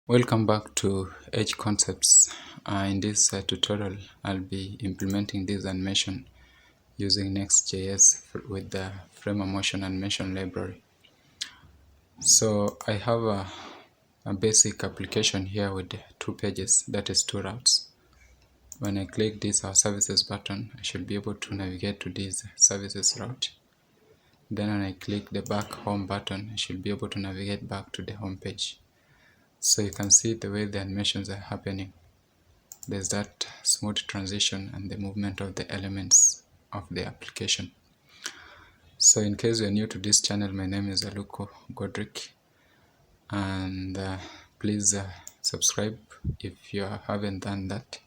Welcome back to Edge Concepts. In this tutorial, I'll be implementing this animation using Next.js with the Frame a Motion animation library. So I have a basic application here with two pages, that is two routes. When I click this services button, I should be able to navigate to this services route. Then when I click the back home button, I should be able to navigate back to the home page. So you can see the way the animations are happening. There's that smooth transition and the movement of the elements of the application. So in case you're new to this channel, my name is Aluko Godric, and please subscribe if you haven't done that.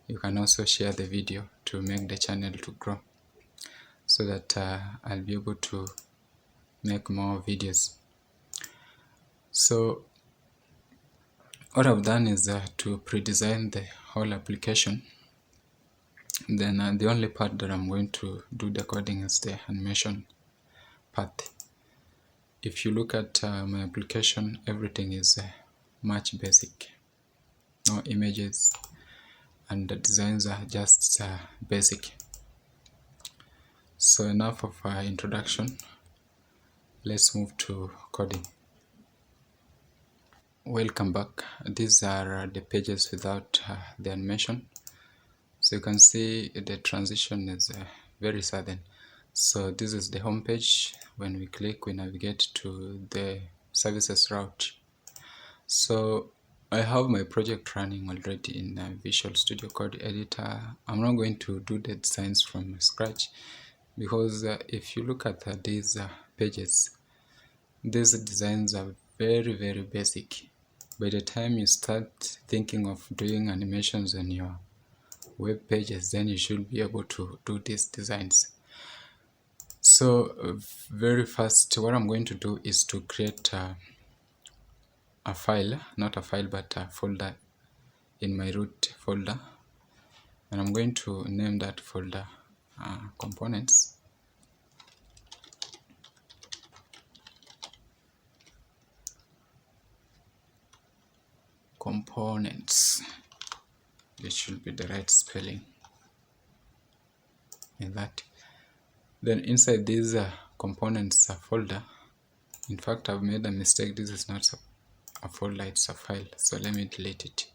You can also share the video to make the channel to grow so that I'll be able to make more videos. So what I've done is to pre-design the whole application. Then the only part that I'm going to do the coding is the animation part. If you look at my application, everything is much basic. No images, and the designs are just basic. So enough of introduction. Let's move to coding. Welcome back. These are the pages without the animation. So you can see the transition is very sudden. So this is the home page. When we click, we navigate to the services route. So I have my project running already in Visual Studio Code Editor. I'm not going to do the designs from scratch because if you look at these pages, these designs are very basic. By the time you start thinking of doing animations on your web pages, then you should be able to do these designs. So very first, what I'm going to do is to create a file, not a file but a folder in my root folder, and I'm going to name that folder components. This should be the right spelling in that. Then inside this components folder, in fact I've made a mistake. This is not a folder, it's a file. So let me delete it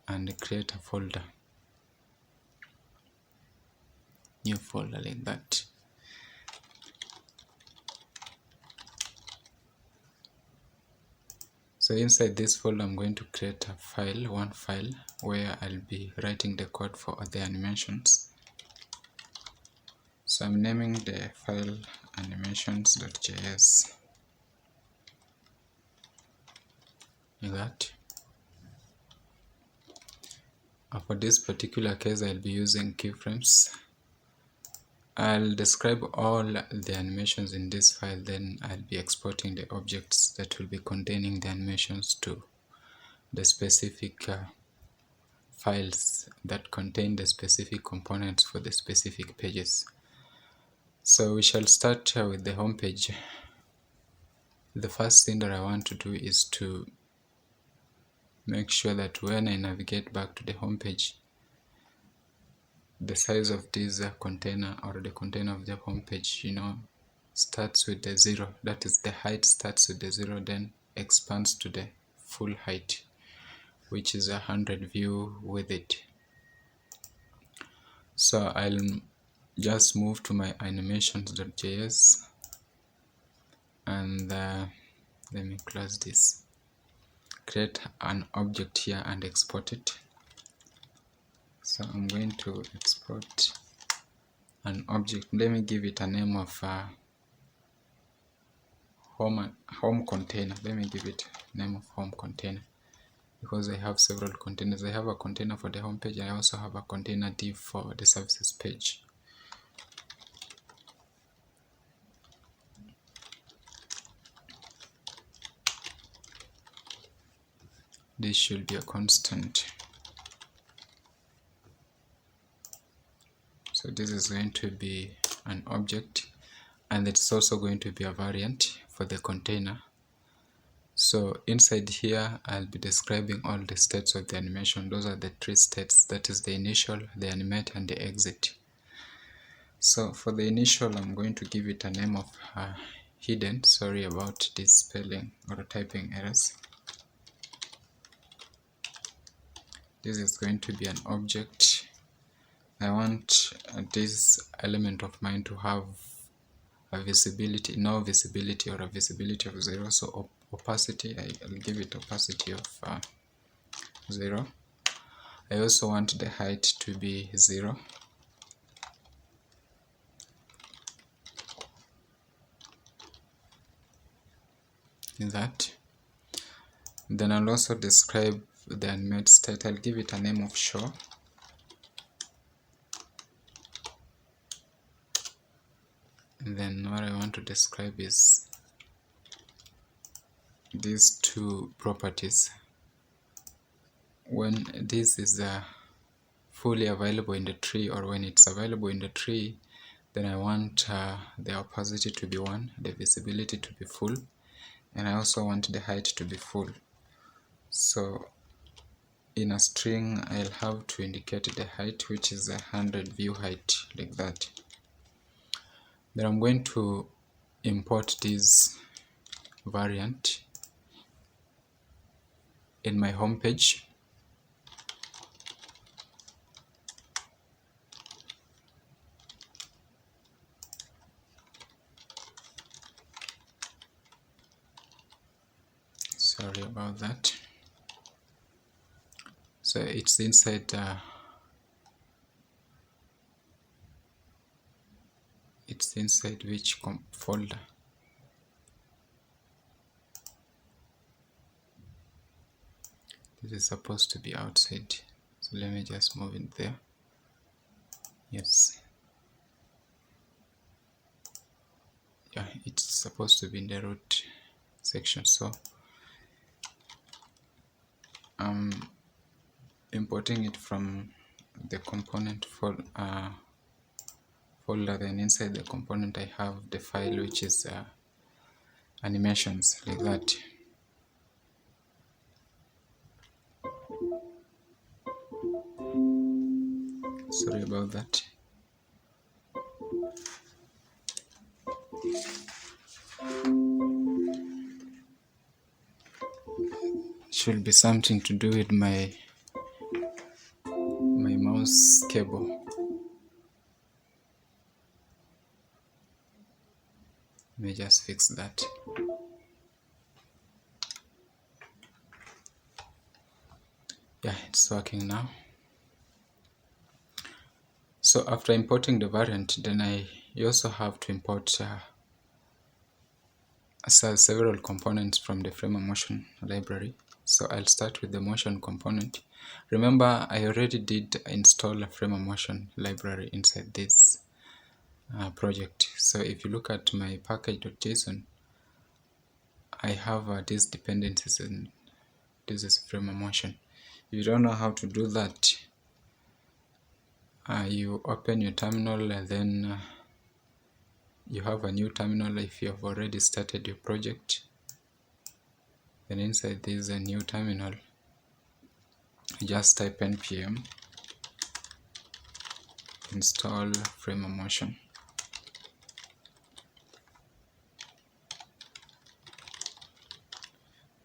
and create a folder, new folder like that. So inside this folder, I'm going to create a file, one file, where I'll be writing the code for the animations. So I'm naming the file animations.js, like that. For this particular case, I'll be using keyframes. I'll describe all the animations in this file, then I'll be exporting the objects that will be containing the animations to the specific files that contain the specific components for the specific pages. So we shall start with the home page. The first thing that I want to do is to make sure that when I navigate back to the home page, the size of this container or the container of the home page, starts with the 0. That is, the height starts with the 0, then expands to the full height, which is 100 view with it. So I'll just move to my animations.js and let me close this. Create an object here and export it. So I'm going to export an object. Let me give it a name of home container. Let me give it name of home container because I have several containers. I have a container for the home page. I also have a container div for the services page. This should be a constant. So this is going to be an object, and it's also going to be a variant for the container. So inside here, I'll be describing all the states of the animation. Those are the three states, that is the initial, the animate, and the exit. So for the initial, I'm going to give it a name of hidden. Sorry about this spelling or typing errors. This is going to be an object. I want this element of mine to have a visibility, no visibility, or a visibility of 0. So opacity, I'll give it opacity of 0. I also want the height to be 0. That. Then I'll also describe the animate state. I'll give it a name of show. And then what I want to describe is these two properties. When this is fully available in the tree, or when it's available in the tree, then I want the opacity to be 1, the visibility to be full, and I also want the height to be full. So in a string, I'll have to indicate the height, which is 100 view height, like that. Then I'm going to import this variant in my home page. Sorry about that. So it's inside which folder? This is supposed to be outside, so let me just move it there. Yes, yeah, it's supposed to be in the root section. So I'm importing it from the component folder. Then inside the component I have the file, which is animations, like that. Sorry about that. Should be something to do with my mouse cable. Let me just fix that. Yeah, it's working now. So after importing the variant, then you also have to import several components from the Frame Motion library. So I'll start with the motion component. Remember, I already did install a Frame Motion library inside this project. So if you look at my package.json, I have these dependencies, and this is Frame Motion. If you don't know how to do that, you open your terminal, and then you have a new terminal. If you have already started your project, then inside this a new terminal, just type npm install Frame Motion.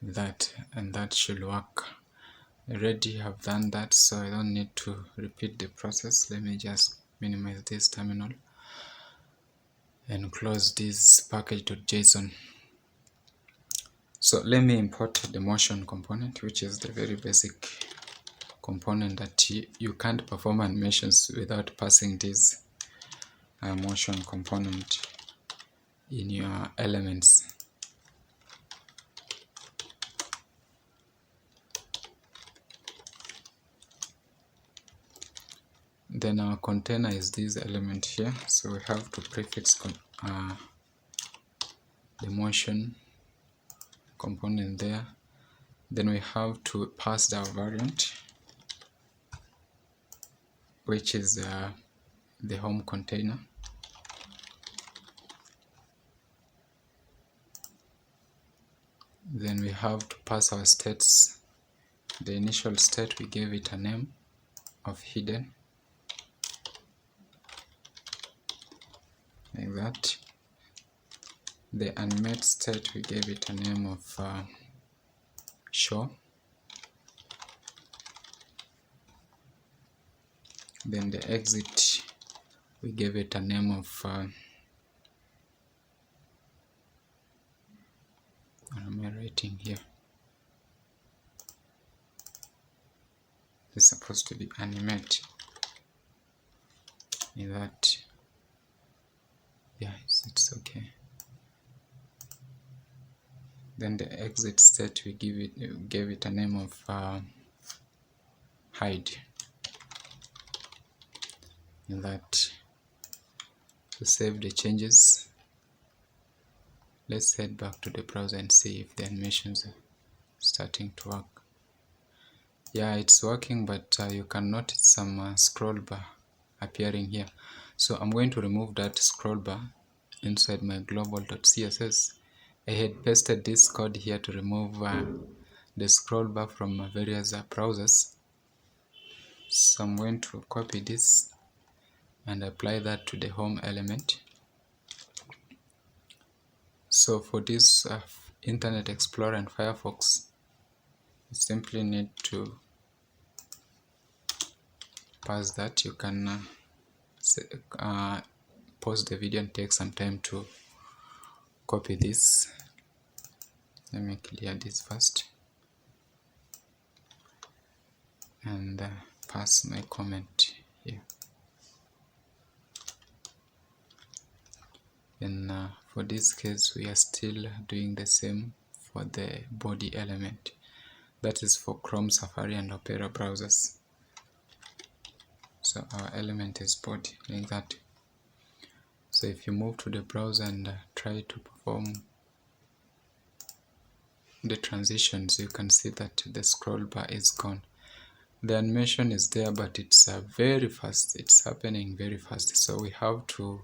That should work. I already have done that, so I don't need to repeat the process. Let me just minimize this terminal and close this package.json. So let me import the motion component, which is the very basic component that you can't perform animations without passing this motion component in your elements. Then our container is this element here, so we have to prefix the motion component there. Then we have to pass our variant, which is the home container. Then we have to pass our states. The initial state, we gave it a name of hidden, like that. The animate state, we gave it a name of show. Then the exit, we gave it a name of what am I writing here? It's supposed to be animate. In that, yeah, it's okay. Then the exit state, we gave it a name of hide. In that, to save the changes, let's head back to the browser and see if the animations are starting to work. Yeah, it's working, but you can notice some scroll bar appearing here. So I'm going to remove that scroll bar inside my global.css. I had pasted this code here to remove the scroll bar from various browsers. So I'm going to copy this and apply that to the home element. So for this Internet Explorer and Firefox, you simply need to pass that. You can pause the video and take some time to copy this. Let me clear this first and pass my comment here. Then for this case, we are still doing the same for the body element. That is for Chrome, Safari and Opera browsers. So our element is body, like that. So if you move to the browser and try to perform the transitions, you can see that the scroll bar is gone. The animation is there, but it's very fast. It's happening very fast. So we have to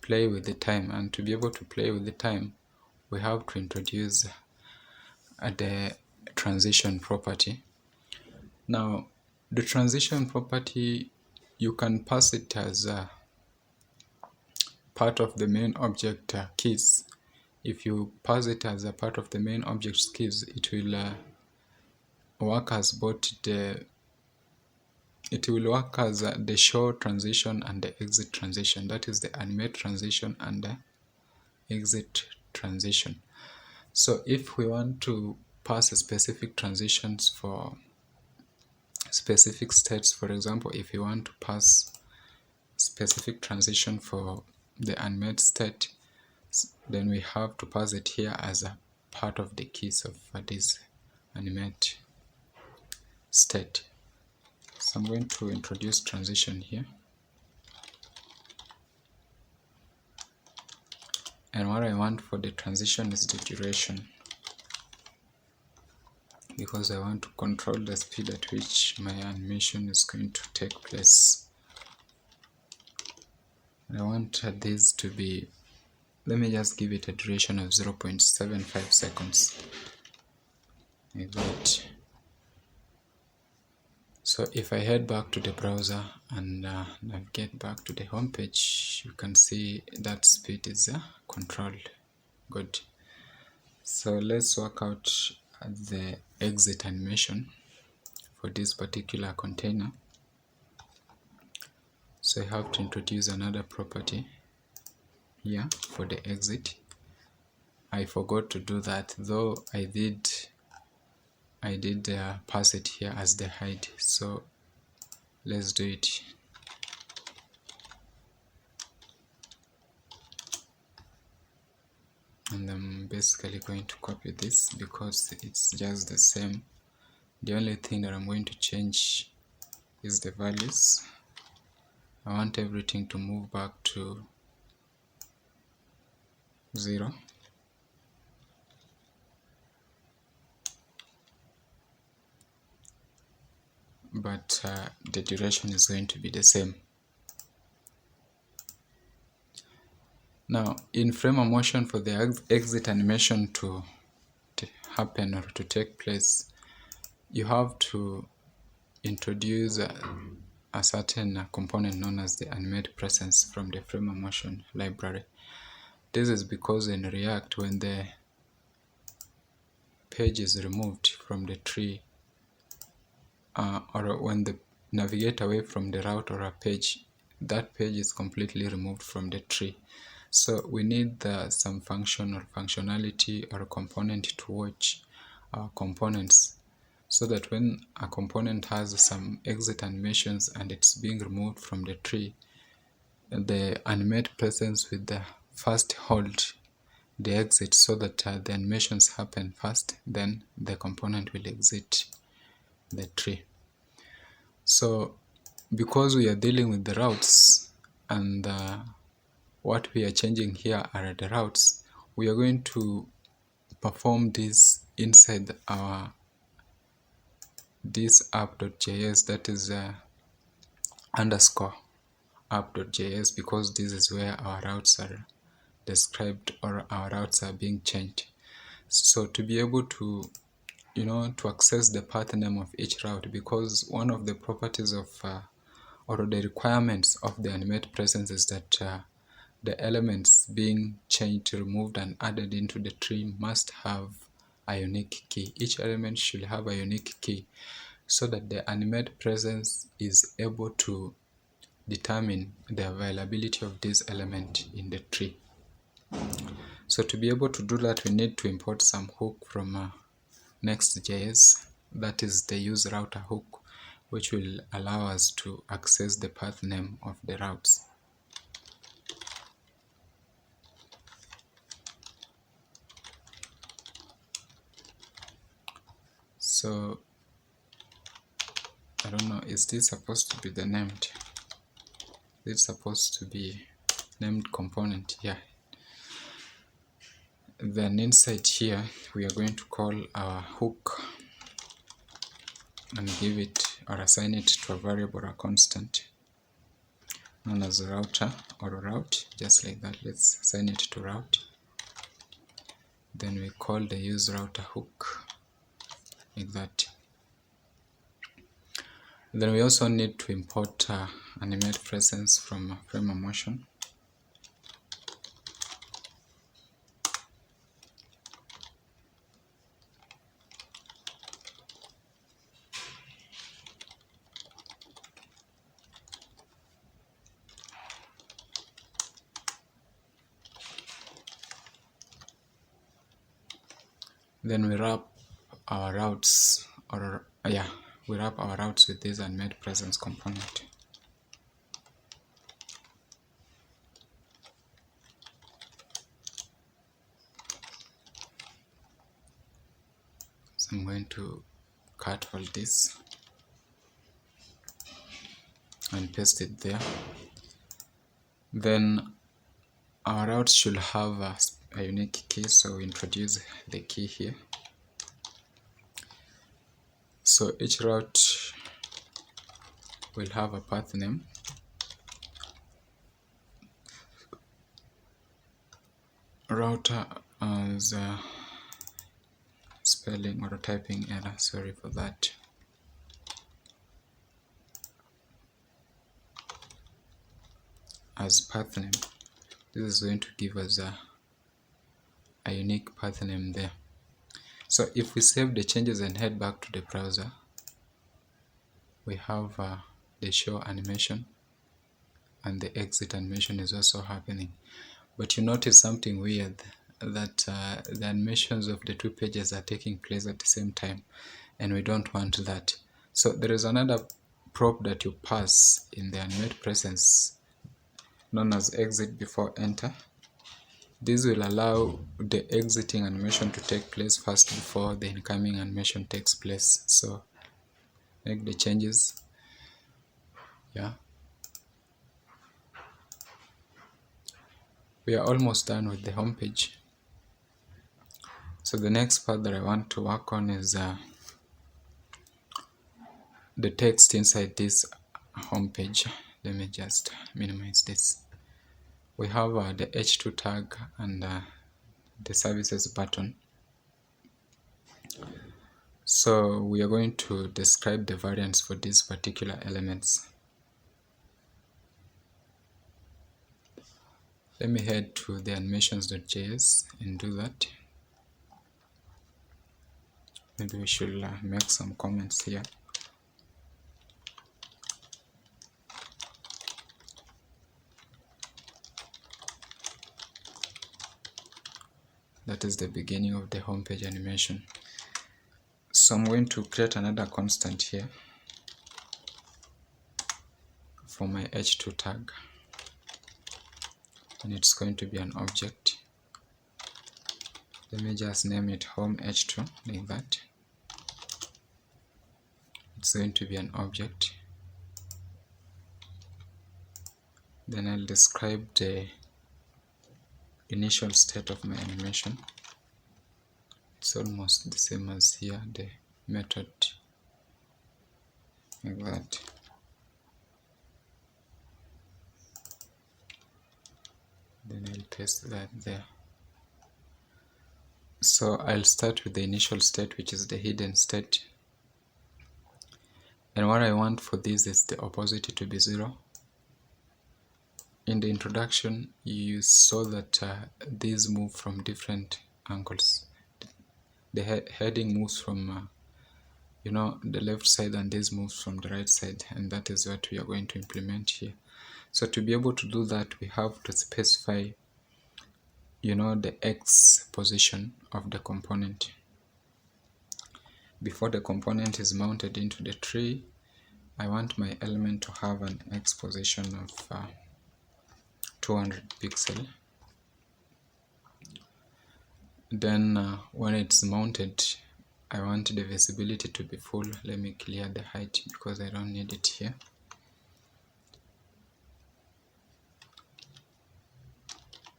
play with the time, and to be able to play with the time, we have to introduce the transition property. Now, the transition property, you can pass it as part of the main object keys. If you pass it as a part of the main object keys, it will work as both the show transition and the exit transition. That is the animate transition and the exit transition. So if we want to pass specific transitions for specific states, for example, if you want to pass specific transition for the animate state, then we have to pass it here as a part of the keys of this animate state. So I'm going to introduce transition here. And what I want for the transition is the duration, because I want to control the speed at which my animation is going to take place. I want this to be, let me just give it a duration of 0.75 seconds, like that. So if I head back to the browser and navigate back to the home page, you can see that speed is controlled. Good. So let's work out the exit animation for this particular container. So I have to introduce another property here for the exit. I forgot to do that, though I did pass it here as the hide. So let's do it. And I'm basically going to copy this because it's just the same. The only thing that I'm going to change is the values. I want everything to move back to 0. But the duration is going to be the same. Now, in frame of motion, for the exit animation to happen or to take place, you have to introduce a certain component known as the animate presence from the frame of motion library. This is because in React, when the page is removed from the tree, or when the navigate away from the route or a page, that page is completely removed from the tree. So we need some function or functionality or a component to watch our components, so that when a component has some exit animations and it's being removed from the tree, the animate presence with the first hold the exit, so that the animations happen first, then the component will exit the tree. So because we are dealing with the routes, and what we are changing here are the routes, we are going to perform this inside our this app.js, that is underscore app.js, because this is where our routes are described or our routes are being changed. So to be able to to access the path name of each route, because one of the properties of or the requirements of the animate presence is that the elements being changed, removed, and added into the tree must have a unique key. Each element should have a unique key, so that the animate presence is able to determine the availability of this element in the tree. So to be able to do that, we need to import some hook from Next.js, that is the use router hook, which will allow us to access the path name of the routes. So I don't know, is this supposed to be the named? It's supposed to be named component here. Then inside here, we are going to call our hook and give it or assign it to a variable or a constant known as a router or a route, just like that. Let's assign it to route. Then we call the use router hook, like that. Then we also need to import animate presence from frame of motion. Then we wrap our routes, or we wrap our routes with this animate presence component. So I'm going to cut all this and paste it there. Then our route should have a unique key, so we introduce the key here. So each route will have a path name. Router as spelling or typing error, sorry for that. As path name, this is going to give us a unique path name there. So if we save the changes and head back to the browser, we have the show animation, and the exit animation is also happening. But you notice something weird, that the animations of the two pages are taking place at the same time, and we don't want that. So there is another prop that you pass in the animate presence known as exit before enter. This will allow the exiting animation to take place first before the incoming animation takes place. So make the changes. We are almost done with the home page. So the next part that I want to work on is the text inside this home page. Let me just minimize this. We have the H2 tag and the services button. So we are going to describe the variants for these particular elements. Let me head to the animations.js and do that. Maybe we should make some comments here. That is the beginning of the homepage animation. So I'm going to create another constant here for my h2 tag, and it's going to be an object. Let me just name it home h2 like that. It's going to be an object. Then I'll describe the initial state of my animation. It's almost the same as here, the method like that. Then I'll paste that there. So I'll start with the initial state, which is the hidden state. And what I want for this is the opacity to be 0. In the introduction, you saw that these move from different angles. The heading moves from the left side, and this moves from the right side, and that is what we are going to implement here. So to be able to do that, we have to specify the X position of the component. Before the component is mounted into the tree, I want my element to have an X position of 200 pixels. Then when it's mounted, I want the visibility to be full. Let me clear the height because I don't need it here.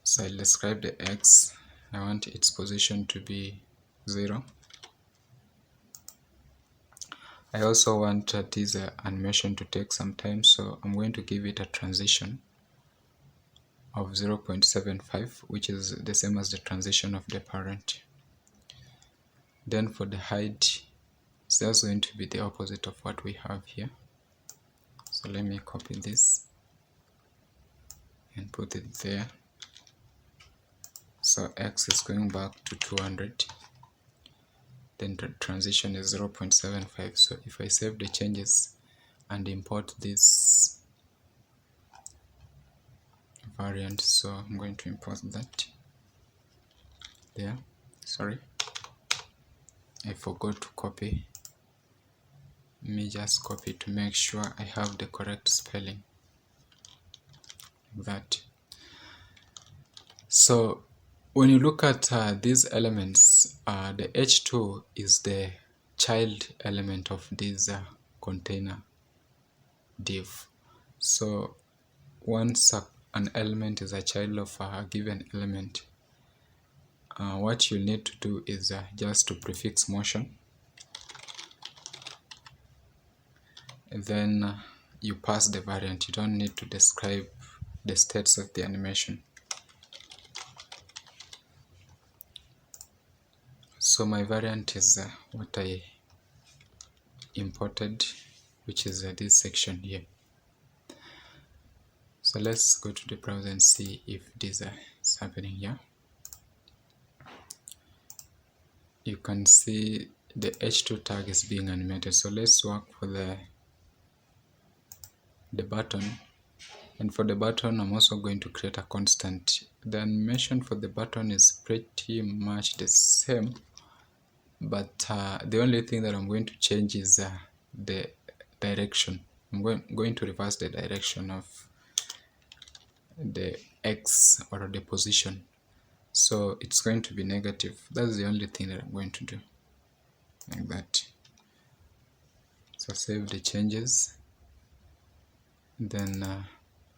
So I'll describe the X. I want its position to be 0. I also want this animation to take some time, so I'm going to give it a transition of 0.75, which is the same as the transition of the parent. Then for the height, it's just going to be the opposite of what we have here. So let me copy this and put it there. So X is going back to 200. Then the transition is 0.75. So if I save the changes and import this variant, so I'm going to import that there. Sorry, I forgot to copy. Let me just copy to make sure I have the correct spelling like that. So when you look at these elements, the H2 is the child element of this container div. So once an element is a child of a given element, what you need to do is just to prefix motion, and then you pass the variant. You don't need to describe the states of the animation. So my variant is what I imported, which is this section here. So let's go to the browser and see if this is happening here. You can see the H2 tag is being animated. So let's work for the button. And for the button, I'm also going to create a constant. The animation for the button is pretty much the same, but the only thing that I'm going to change is the direction. I'm going to reverse the direction of the X, or the position. So it's going to be negative. That's the only thing that I'm going to do, like that. So save the changes. Then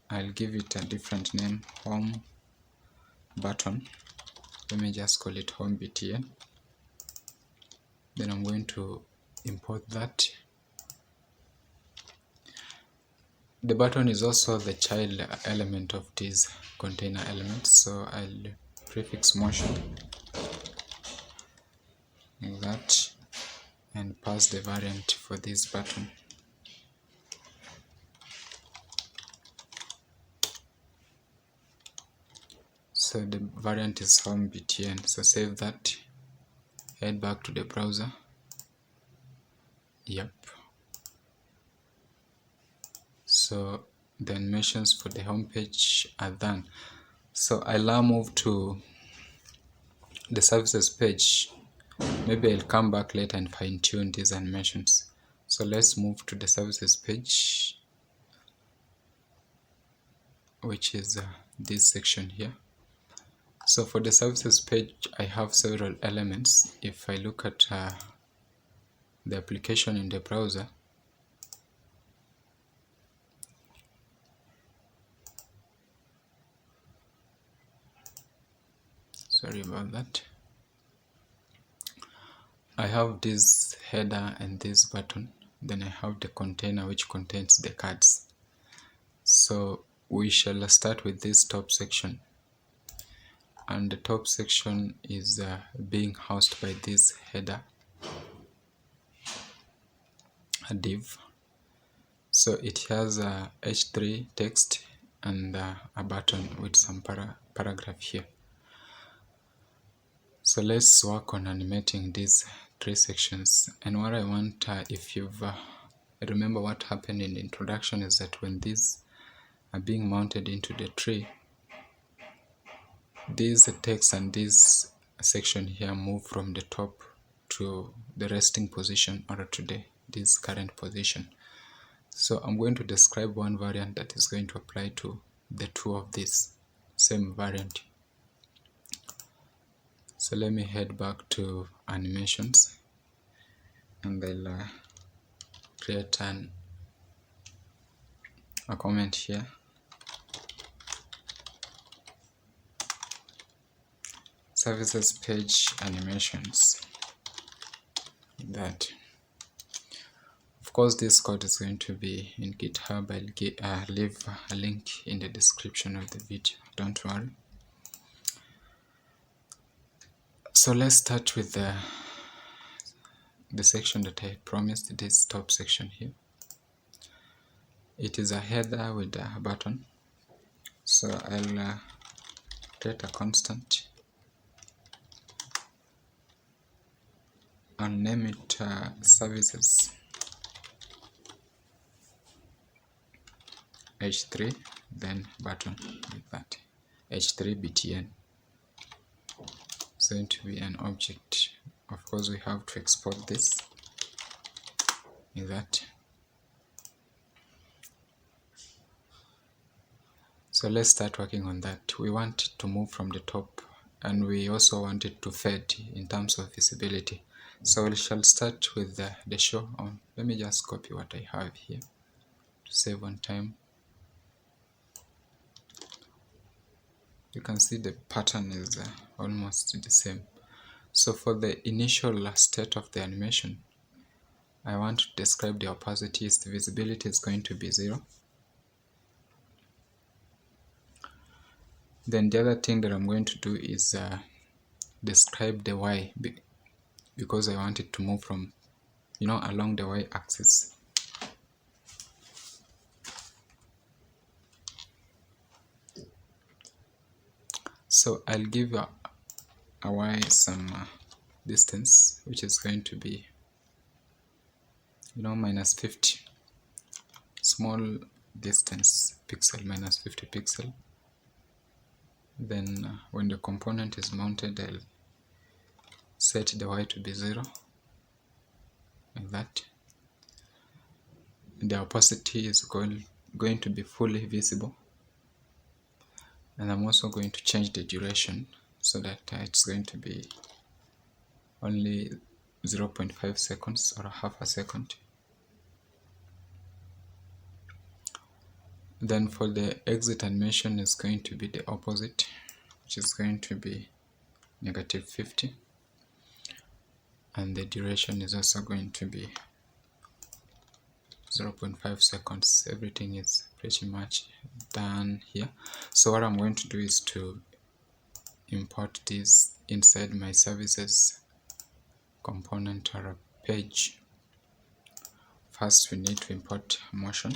I'll give it a different name, home button. Let me just call it home btn. Then I'm going to import that. The button is also the child element of these container elements, so I'll prefix motion like that. and pass the variant for this button. So the variant is home btn. So save that, head back to the browser. Yep. So the animations for the home page are done. So I'll now move to the services page. Maybe I'll come back later and fine tune these animations. So let's move to the services page, which is this section here. So for the services page, I have several elements. If I look at the application in the browser, sorry about that, I have this header and this button. Then I have the container which contains the cards. So we shall start with this top section, and the top section is being housed by this header, a div. So it has a h3 text and a button with some paragraph here. So let's work on animating these three sections. And what I want, if you've remember what happened in the introduction, is that when these are being mounted into the tree, these text and this section here move from the top to the resting position, or to this current position. So I'm going to describe one variant that is going to apply to the two of these same variant. So let me head back to animations, and I'll create a comment here. Services page animations. That. Of course, this code is going to be in GitHub. I'll leave a link in the description of the video. Don't worry. So let's start with the section that I promised, this top section here. It is a header with a button. So I'll create a constant and name it services h3, then button like that, h3 btn. It's going to be an object. Of course, we have to export this like that. So let's start working on that. We want to move from the top, and we also want it to fade in terms of visibility. So we shall start with the show on. Let me just copy what I have here to save on time. You can see the pattern is almost the same. So for the initial state of the animation, I want to describe the opacity. The visibility is going to be 0. Then the other thing that I'm going to do is describe the Y, because I want it to move from, along the Y axis. So I'll give a Y some distance, which is going to be, minus 50. Small distance pixel, minus 50 pixel. Then when the component is mounted, I'll set the Y to be 0, like that. The opacity is going to be fully visible. And I'm also going to change the duration so that it's going to be only 0.5 seconds or half a second. Then for the exit animation is going to be the opposite, which is going to be negative 50. And the duration is also going to be 0.5 seconds. Everything is pretty much done here. So what I'm going to do is to import this inside my services component or page, first we need to import motion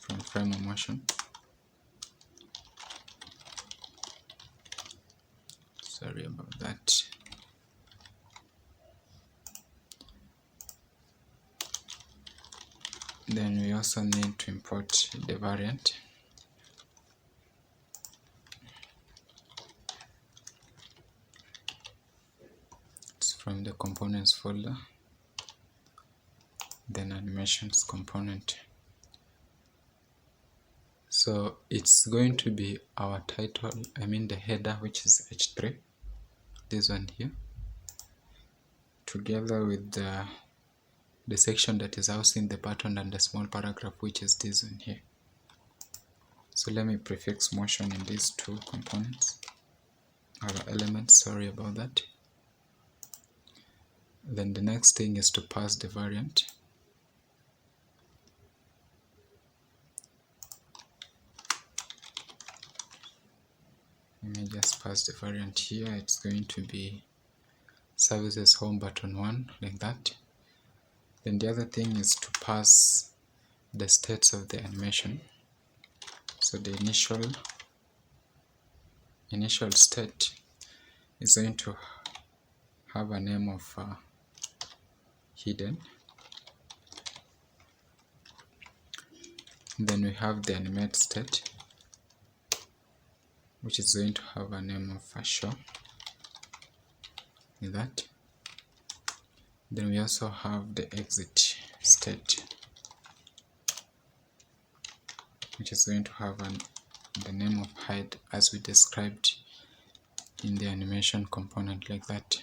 from frame of motion. Sorry about that. Then we also need to import the variant. It's from the components folder, then animations component. So it's going to be our title, the header, which is h3, this one here, together with the section that is housing the button and the small paragraph, which is this one here. So let me prefix motion in these two components, or elements, sorry about that. Then the next thing is to pass the variant. Let me just pass the variant here. It's going to be services home button 1, like that. Then the other thing is to pass the states of the animation. So the initial state is going to have a name of hidden. Then we have the animate state, which is going to have a name of show, like that. Then we also have the exit state, which is going to have the name of hide, as we described in the animation component, like that.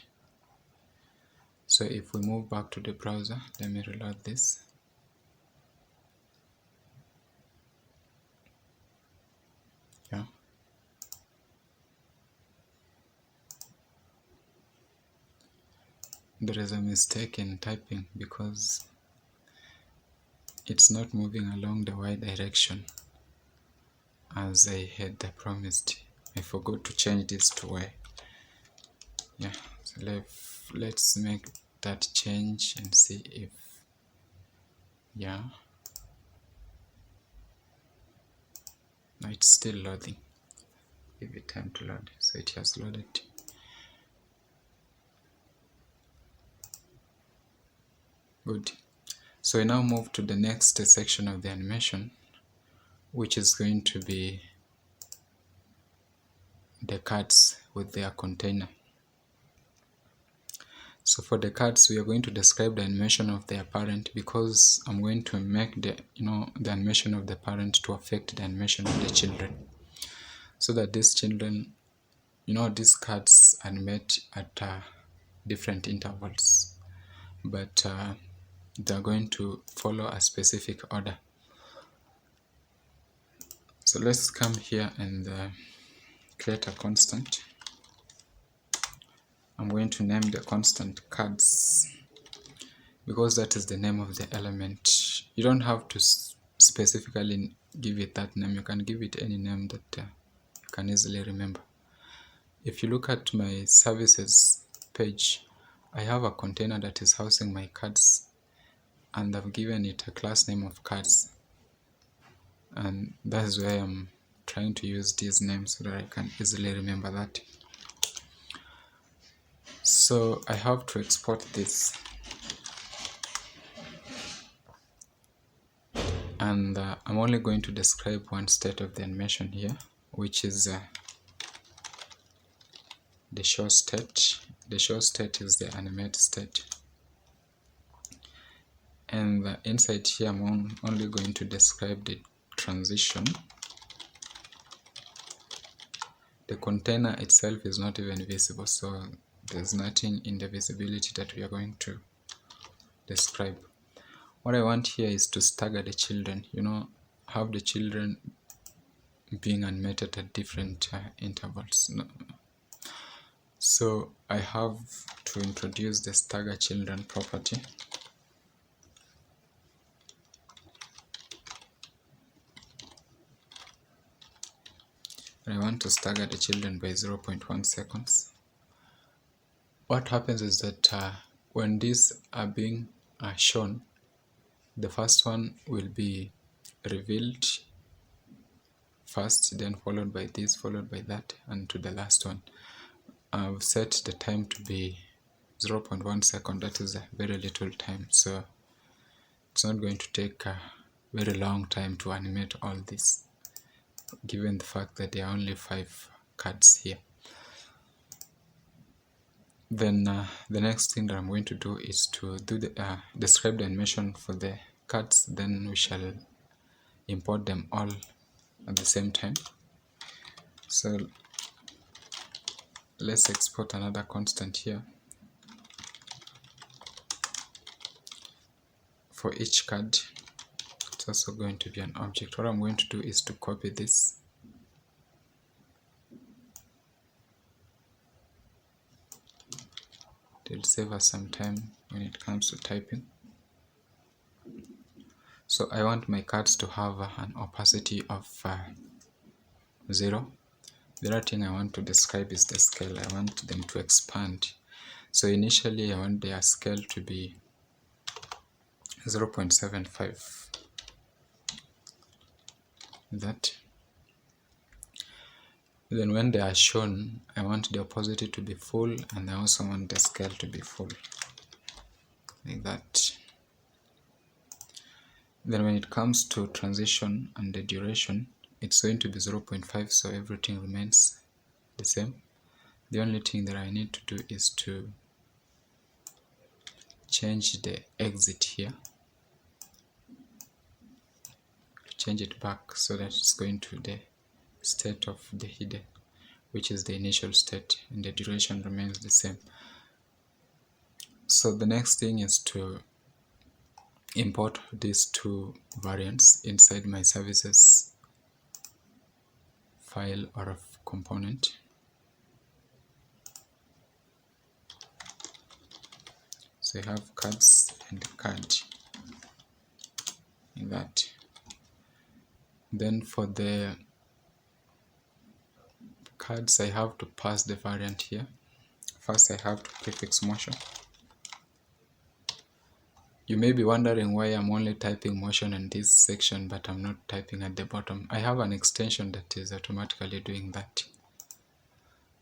So if we move back to the browser, let me reload this. Yeah. There is a mistake in typing because it's not moving along the Y direction as I had promised. I forgot to change this to Y. Yeah, so let's make that change and see if, yeah, no, it's still loading. Give it time to load. So it has loaded. Good. So we now move to the next section of the animation, which is going to be the cards with their container. So for the cards, we are going to describe the animation of their parent, because I'm going to make the animation of the parent to affect the animation of the children, so that these children, these cards animate at different intervals, but they're going to follow a specific order. So let's come here and create a constant. I'm going to name the constant cards, because that is the name of the element. You don't have to specifically give it that name. You can give it any name that you can easily remember. If you look at my services page, I have a container that is housing my cards, and I've given it a class name of cards, and that's why I'm trying to use these names so that I can easily remember that. So I have to export this, and I'm only going to describe one state of the animation here, which is the show state. The show state is the animate state, and inside here I'm only going to describe the transition. The container itself is not even visible, so there's nothing in the visibility that we are going to describe. What I want here is to stagger the children, have the children being animated at different intervals. So I have to introduce the stagger children property. I want to stagger the children by 0.1 seconds. What happens is that when these are being shown, the first one will be revealed first, then followed by this, followed by that, and to the last one. I've set the time to be 0.1 second. That is a very little time, so it's not going to take a very long time to animate all this, given the fact that there are only 5 cards here. Then the next thing that I'm going to do is to do the describe the animation for the cards. Then we shall import them all at the same time. So let's export another constant here for each card. It's also going to be an object. What I'm going to do is to copy this. It'll save us some time when it comes to typing. So I want my cards to have an opacity of 0. The other thing I want to describe is the scale. I want them to expand. So initially I want their scale to be 0.75. That. Then when they are shown, I want the opacity to be full, and I also want the scale to be full, like that. Then when it comes to transition and the duration, it's going to be 0.5, so everything remains the same. The only thing that I need to do is to change the exit here, change it back so that it's going to the state of the hidden, which is the initial state, and the duration remains the same. So the next thing is to import these 2 variants inside my services file or component. So I have cards and card, like that. Then for the cards, I have to pass the variant here. First, I have to prefix motion. You may be wondering why I'm only typing motion in this section, but I'm not typing at the bottom. I have an extension that is automatically doing that.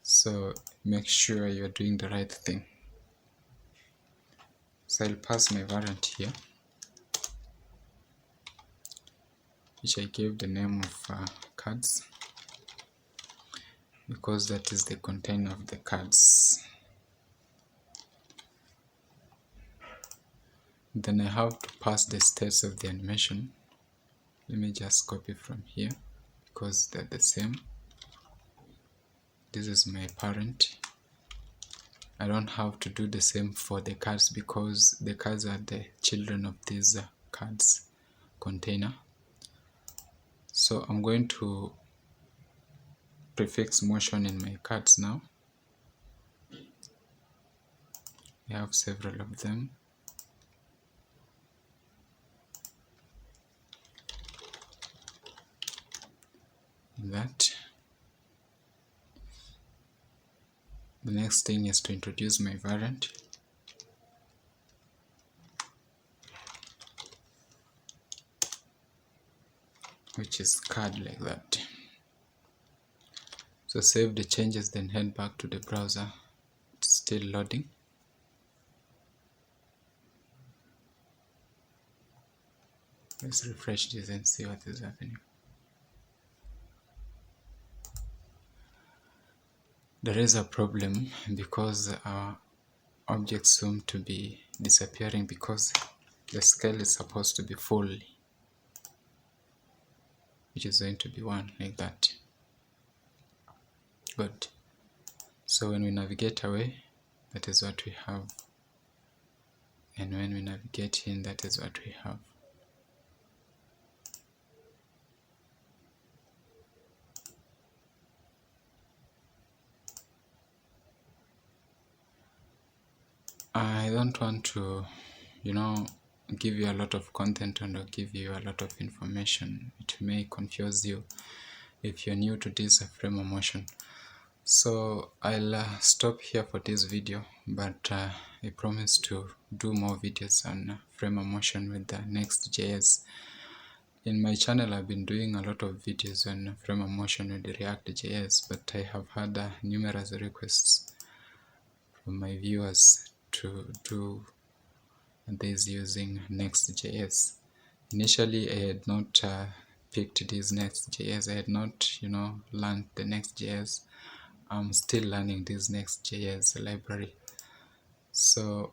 So make sure you're doing the right thing. So I'll pass my variant here, which I gave the name of cards, because that is the container of the cards. Then I have to pass the states of the animation. Let me just copy from here because they're the same. This is my parent. I don't have to do the same for the cards because the cards are the children of these cards container. So I'm going to prefix motion in my cards now. I have several of them. That. The next thing is to introduce my variant. Which is card, like that. So save the changes, then head back to the browser. It's still loading. Let's refresh this and see what is happening. There is a problem because our objects seem to be disappearing because the scale is supposed to be full, which is going to be 1, like that. Good. So when we navigate away, that is what we have. And when we navigate in, that is what we have. I don't want to, give you a lot of content and give you a lot of information. It may confuse you if you're new to this frame of motion. So I'll stop here for this video, but I promise to do more videos on frame of motion with the Next.js. In my channel I've been doing a lot of videos on frame of motion with the React.js, but I have had numerous requests from my viewers to do this using Next.js. Initially I had not picked this Next.js. I had not learned the Next.js. I'm still learning this Next.js library, so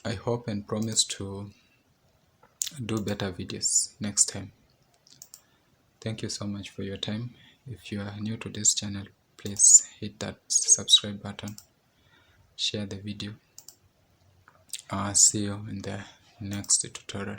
I hope and promise to do better videos next time. Thank you so much for your time. If you are new to this channel, please hit that subscribe button, share the video. See you in the next tutorial.